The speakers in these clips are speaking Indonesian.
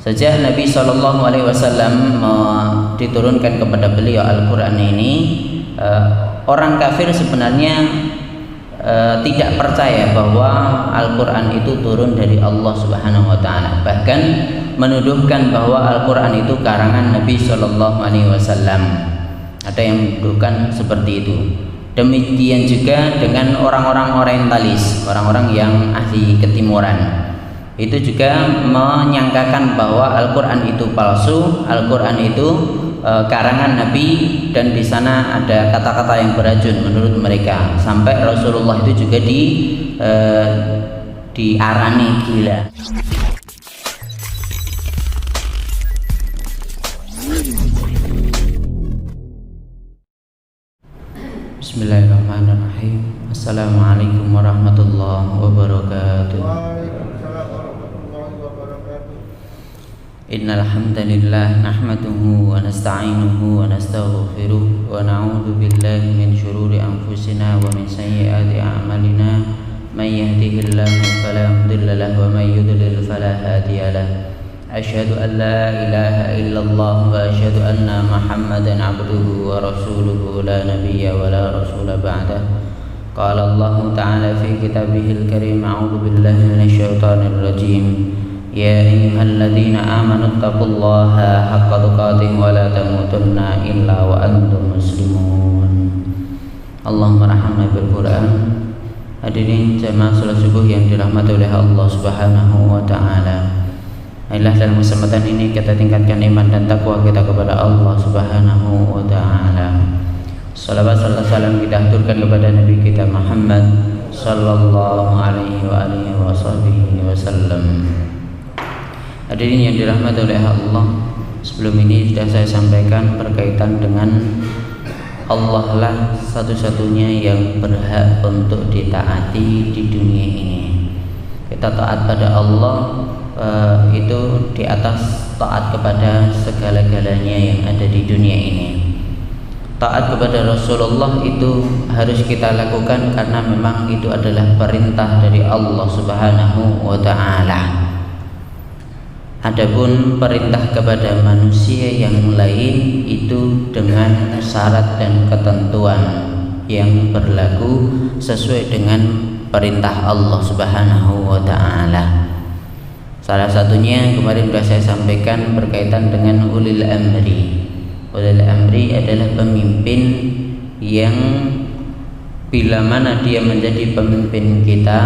Sejak Nabi SAW diturunkan kepada beliau Al-Quran ini, orang kafir sebenarnya tidak percaya bahwa Al-Quran itu turun dari Allah Subhanahu wa Ta'ala, bahkan menuduhkan bahwa Al-Quran itu karangan Nabi SAW. Ada yang menuduhkan seperti itu. Demikian juga dengan orang-orang Orientalis, orang-orang yang ahli ketimuran, itu juga menyangkakan bahwa Al-Quran itu palsu, Al-Quran itu karangan Nabi, dan di sana ada kata-kata yang beracun menurut mereka. Sampai Rasulullah itu juga diarani gila. Bismillahirrahmanirrahim. Assalamualaikum warahmatullahi wabarakatuh. Innal hamdalillah nahmaduhu wa nasta'inuhu wa nastaghfiruh wa na'udzu billahi min shururi anfusina wa min sayyiati a'malina. May yahdihillahu fala mudilla lahu wa may yudlil fala hadiya lahu. Asyhadu an la ilaha illallah wa asyhadu anna Muhammadan 'abduhu wa rasuluhu la nabiyya wa la rasula ba'dah. Qala Allah ta'ala fi kitabihil karim, a'udzu billahi minasyaitonir rajim. Ya ayyuhalladzina amanu taqullaha haqqa tuqatih wa la tamutunna illa wa antum muslimun. Allahumma rahmna bil Qur'an. Hadirin jamaah salat subuh yang dirahmati oleh Allah Subhanahu wa Ta'ala. Marilah dalam kesempatan ini kita tingkatkan iman dan takwa kita kepada Allah Subhanahu wa Ta'ala. Salawat serta salam kita haturkan kepada Nabi kita Muhammad sallallahu alaihi wa alihi wasallam. Hadirin yang dirahmati oleh Allah, sebelum ini sudah saya sampaikan berkaitan dengan Allah lah satu-satunya yang berhak untuk ditaati di dunia ini. Kita taat pada Allah itu di atas taat kepada segala-galanya yang ada di dunia ini. Taat kepada Rasulullah itu harus kita lakukan karena memang itu adalah perintah dari Allah Subhanahu wa Ta'ala. Adapun perintah kepada manusia yang lain itu dengan syarat dan ketentuan yang berlaku sesuai dengan perintah Allah Subhanahu wa Ta'ala. Salah satunya kemarin sudah saya sampaikan berkaitan dengan ulil amri. Ulil amri adalah pemimpin yang bila mana dia menjadi pemimpin kita,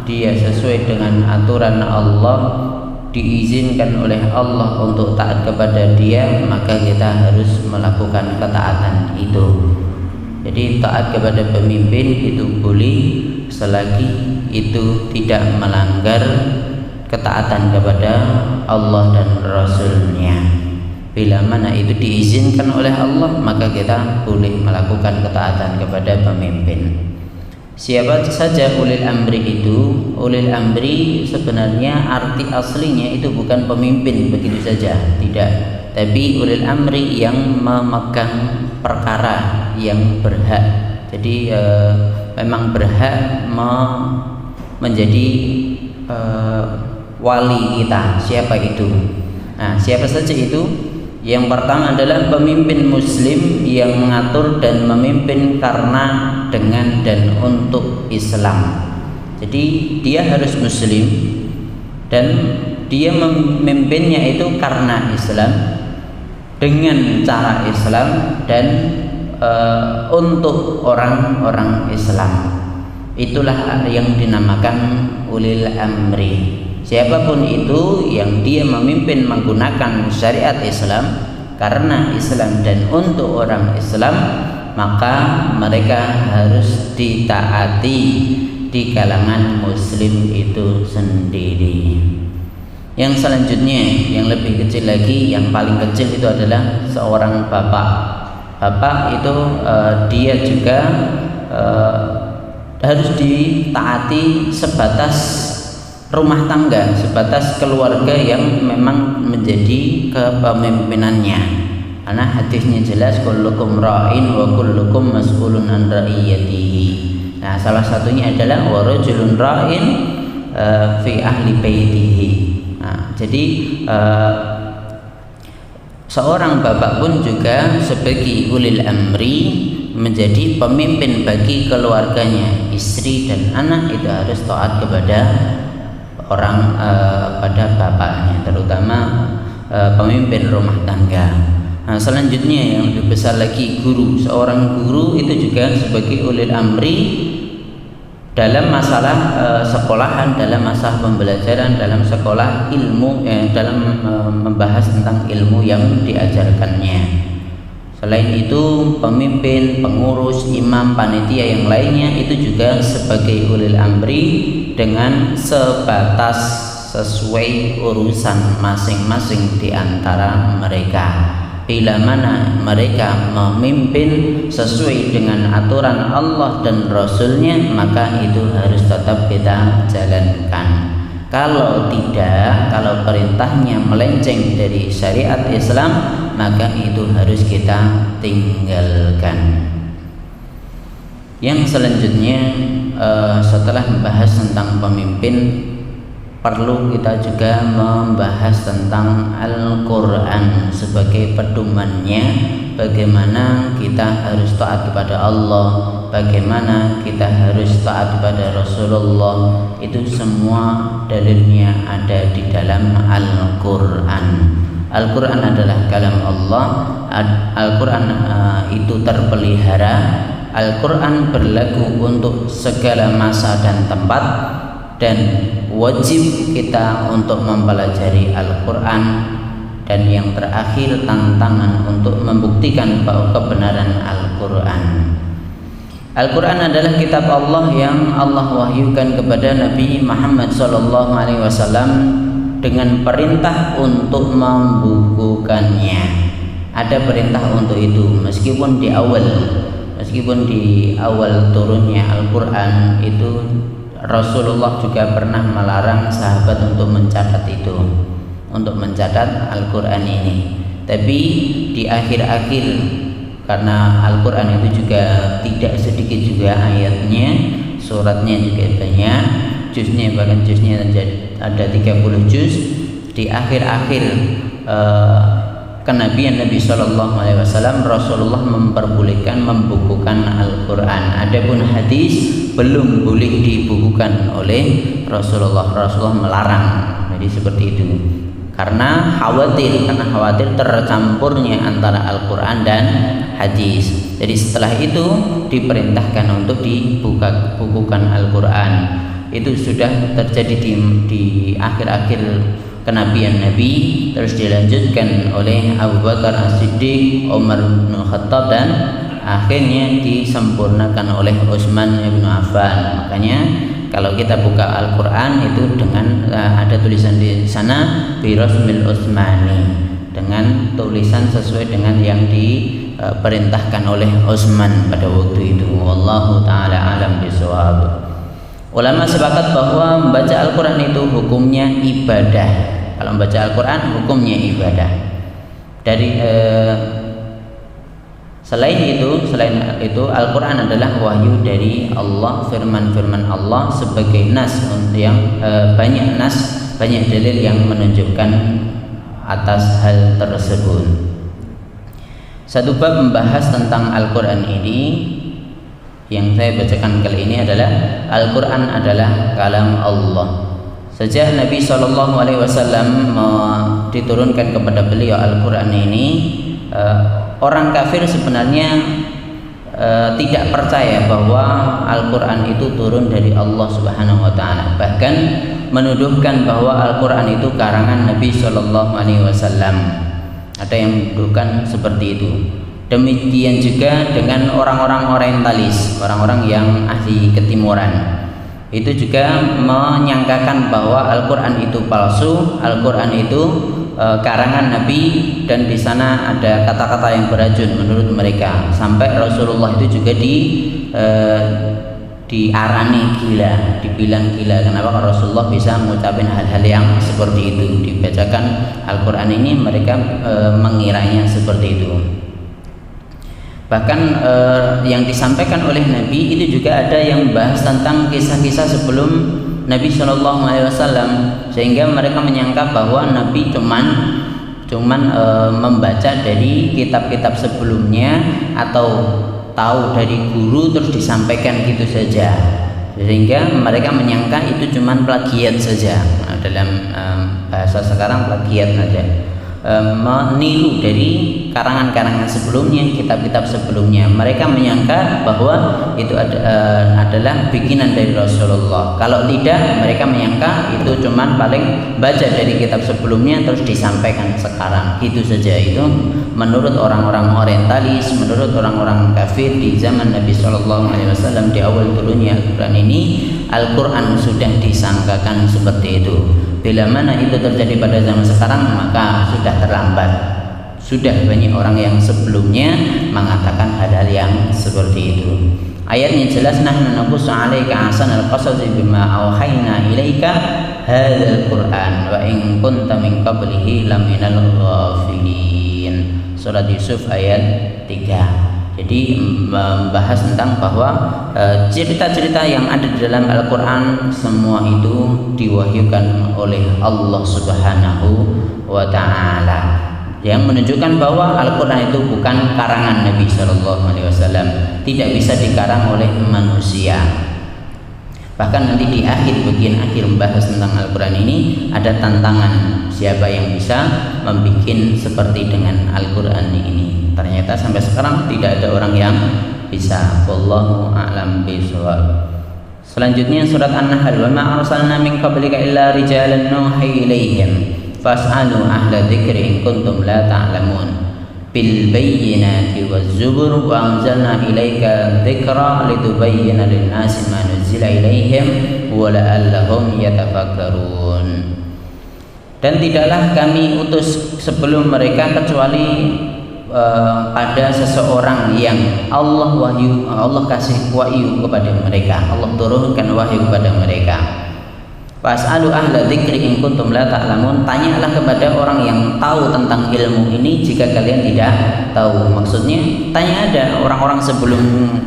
dia sesuai dengan aturan Allah, diizinkan oleh Allah untuk taat kepada dia, maka kita harus melakukan ketaatan itu. Jadi taat kepada pemimpin itu boleh selagi itu tidak melanggar ketaatan kepada Allah dan Rasulnya. Bila mana itu diizinkan oleh Allah, maka kita boleh melakukan ketaatan kepada pemimpin. Siapa saja ulil amri itu? Ulil amri sebenarnya arti aslinya itu bukan pemimpin begitu saja, tidak. Tapi ulil amri yang memegang perkara, yang berhak. Jadi memang berhak menjadi wali kita. Siapa itu? Nah, siapa saja itu? Yang pertama adalah pemimpin muslim yang mengatur dan memimpin karena, dengan, dan untuk Islam. Jadi dia harus muslim dan dia memimpinnya itu karena Islam, dengan cara Islam, dan untuk orang-orang Islam. Itulah yang dinamakan ulil amri. Siapapun itu yang dia memimpin menggunakan syariat Islam karena Islam dan untuk orang Islam, maka mereka harus ditaati di kalangan muslim itu sendiri. Yang selanjutnya, yang lebih kecil lagi, yang paling kecil itu adalah seorang bapak. Bapak itu dia juga harus ditaati sebatas rumah tangga, sebatas keluarga yang memang menjadi kepemimpinannya. Karena hadisnya jelas, kullukum ra'in wa kullukum mas'ulun an ra'iyatihi. Nah, salah satunya adalah wa rajulun ra'in fi ahli baitihi. Nah, Nah, jadi seorang bapak pun juga sebagai ulil amri menjadi pemimpin bagi keluarganya, istri dan anak itu harus taat kepada orang pada bapaknya, terutama pemimpin rumah tangga. Nah, selanjutnya yang lebih besar lagi guru. Seorang guru itu juga sebagai ulil amri dalam masalah sekolahan, dalam masalah pembelajaran, dalam sekolah ilmu, dalam membahas tentang ilmu yang diajarkannya. Selain itu pemimpin, pengurus, imam, panitia yang lainnya itu juga sebagai ulil amri dengan sebatas sesuai urusan masing-masing di antara mereka. Bila mana mereka memimpin sesuai dengan aturan Allah dan Rasulnya, maka itu harus tetap kita jalankan. Kalau tidak, kalau perintahnya melenceng dari syariat Islam, maka itu harus kita tinggalkan. Yang selanjutnya, setelah membahas tentang pemimpin, perlu kita juga membahas tentang Al-Quran sebagai pedomannya, bagaimana kita harus taat kepada Allah, bagaimana kita harus taat kepada Rasulullah. Itu semua dalilnya ada di dalam Al-Quran. Al-Quran adalah kalam Allah. Al-Quran itu terpelihara. Al-Quran berlaku untuk segala masa dan tempat, dan wajib kita untuk mempelajari Al-Quran. Dan yang terakhir, tantangan untuk membuktikan bahwa kebenaran Al-Quran. Al-Quran adalah kitab Allah yang Allah wahyukan kepada Nabi Muhammad SAW dengan perintah untuk membukukannya. Ada perintah untuk itu, meskipun di awal turunnya Al-Quran itu Rasulullah juga pernah melarang sahabat untuk mencatat itu, untuk mencatat Al-Quran ini. Tapi di akhir-akhir, karena Al-Quran itu juga tidak sedikit juga ayatnya, suratnya juga banyak, juznya bahkan juznya ada 30 juz. Di akhir-akhir kenabian Nabi SAW, Rasulullah memperbolehkan membukukan Al-Quran. Adapun hadis belum boleh dibukukan oleh Rasulullah. Rasulullah melarang. Jadi seperti itu. Karena khawatir tercampurnya antara Al-Quran dan hadis. Jadi setelah itu diperintahkan untuk dibukukan Al-Quran. Itu sudah terjadi di akhir-akhir kenabian Nabi, terus dilanjutkan oleh Abu Bakar As-Siddiq, Umar bin Khattab, dan akhirnya disempurnakan oleh Utsman bin Affan. Makanya kalau kita buka Al-Quran itu dengan ada tulisan di sana birasmil Utsmani, dengan tulisan sesuai dengan yang diperintahkan oleh Utsman pada waktu itu. Wallahu taala alam bisawab. Ulama sepakat bahwa membaca Al-Quran itu hukumnya ibadah. Kalau membaca Al-Quran hukumnya ibadah. Selain itu Al-Quran adalah wahyu dari Allah, firman-firman Allah sebagai nas yang banyak dalil yang menunjukkan atas hal tersebut. Satu bab membahas tentang Al-Quran ini yang saya bacakan kali ini adalah Al-Quran adalah kalam Allah. Sejak Nabi SAW diturunkan kepada beliau Al-Quran ini, orang kafir sebenarnya tidak percaya bahwa Al-Quran itu turun dari Allah Subhanahu wa Ta'ala. Bahkan menuduhkan bahwa Al-Quran itu karangan Nabi SAW. Ada yang menuduhkan seperti itu. Demikian juga dengan orang-orang orientalis, orang-orang yang ahli ketimuran. Itu juga menyangkakan bahwa Al-Quran itu palsu, Al-Quran itu karangan Nabi, dan di sana ada kata-kata yang beracun menurut mereka. Sampai Rasulullah itu juga diarani gila, dibilang gila. Kenapa Rasulullah bisa mengucapkan hal-hal yang seperti itu? Dibacakan Al-Quran ini mereka mengiranya seperti itu. Bahkan yang disampaikan oleh Nabi itu juga ada yang membahas tentang kisah-kisah sebelum Nabi Shallallahu Alaihi Wasallam, sehingga mereka menyangka bahwa Nabi cuman membaca dari kitab-kitab sebelumnya atau tahu dari guru terus disampaikan gitu saja, sehingga mereka menyangka itu cuman plagiat saja. Dalam bahasa sekarang plagiat saja, meniru dari karangan-karangan sebelumnya, kitab-kitab sebelumnya. Mereka menyangka bahwa itu adalah bikinan dari Rasulullah. Kalau tidak, mereka menyangka itu cuman paling baca dari kitab sebelumnya terus disampaikan sekarang gitu saja. Itu menurut orang-orang orientalis, menurut orang-orang kafir di zaman Nabi Shallallahu Alaihi Wasallam. Di awal turunnya Al-Quran ini, Al-Quran sudah disangkakan seperti itu. Bila mana itu terjadi pada zaman sekarang, maka sudah terlambat. Sudah banyak orang yang sebelumnya mengatakan hal-hal yang seperti itu. Ayatnya jelas, nahnu naqussu 'alaika ahsanal qasasi bima auhayna ilaika hadzal Qur'an wa in kunta min qablihi laminal ghafilin. Surat Yusuf ayat 3. Jadi membahas tentang bahwa cerita-cerita yang ada di dalam Al-Quran semua itu diwahyukan oleh Allah Subhanahu wa Ta'ala, yang menunjukkan bahwa Al-Quran itu bukan karangan Nabi Shallallahu Alaihi Wasallam, tidak bisa dikarang oleh manusia. Bahkan nanti di bagian akhir membahas tentang Al-Quran ini ada tantangan, siapa yang bisa membuat seperti dengan Al-Quran ini. Ternyata sampai sekarang tidak ada orang yang bisa. Wallahu a'lam bishawab. Selanjutnya surat An-Nahl, wa ma arsalna min qablika illa rijalan nuhi ilaihim fas'alu ahla dzikri in kuntum la ta'lamun bil bayyinati waz zubur wa anzalna ilaika dzikra litubayyana lin-nasi ma nuzila ilaihim wa la'allahum yatafakkarun. Dan tidaklah kami utus sebelum mereka kecuali pada seseorang yang Allah kasih wahyu kepada mereka, Allah turunkan wahyu kepada mereka. Fas'alu ahla dzikri in kuntum la ta'lamun, tanyalah kepada orang yang tahu tentang ilmu ini jika kalian tidak tahu. Maksudnya tanya, ada orang-orang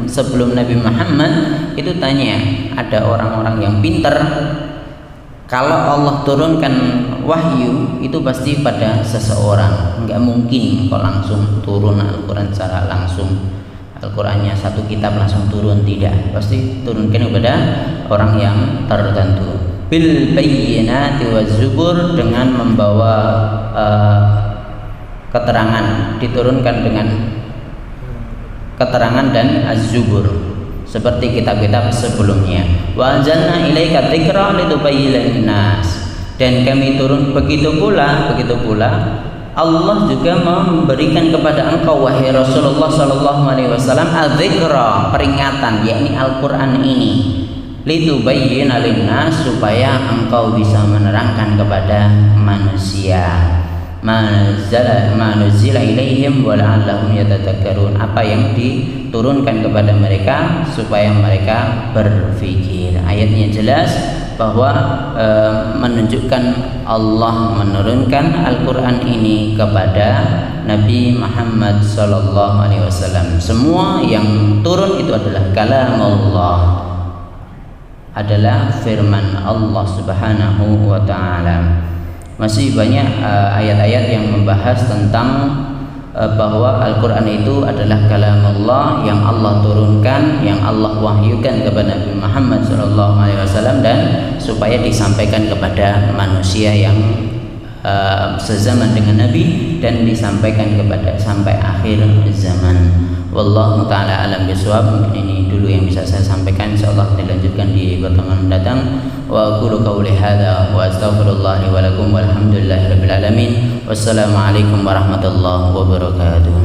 sebelum Nabi Muhammad itu tanya, ada orang-orang yang pintar. Kalau Allah turunkan wahyu itu pasti pada seseorang, nggak mungkin kok langsung turun Al-Quran secara langsung. Al-Qurannya satu kitab langsung turun, tidak, pasti turunkan kepada orang yang tertentu. Bil bayyinati waz zubur, dengan membawa keterangan, diturunkan dengan keterangan dan az-zubur seperti kitab-kitab sebelumnya. Wa anzalna ilaika dzikra litubayyana linnas, dan kami turun begitu pula Allah juga memberikan kepada engkau wahai Rasulullah sallallahu alaihi wasallam adzikra, peringatan, yakni Al-Qur'an ini, litubayyana linnas, supaya engkau bisa menerangkan kepada manusia ma nuzila ilaihim wa la'allahum yatadhakkarun, apa yang diturunkan kepada mereka supaya mereka berpikir. Ayatnya jelas bahwa menunjukkan Allah menurunkan Al-Quran ini kepada Nabi Muhammad sallallahu alaihi wasallam. Semua yang turun itu adalah kalam Allah, adalah firman Allah Subhanahu wa ta'ala. Masih banyak ayat-ayat yang membahas tentang bahwa Al-Quran itu adalah kalam Allah yang Allah turunkan, yang Allah wahyukan kepada Nabi Muhammad SAW, dan supaya disampaikan kepada manusia yang sezaman dengan Nabi dan disampaikan kepada sampai akhir zaman. Wallahu ta'ala alam bisawab. Mungkin ini dulu yang bisa saya sampaikan, insyaallah dilanjutkan di pertemuan mendatang. Wa aqulu qawli hadza wa astaghfirullah li wa lakum walhamdulillahirabbil alamin. Wassalamualaikum warahmatullahi wabarakatuh.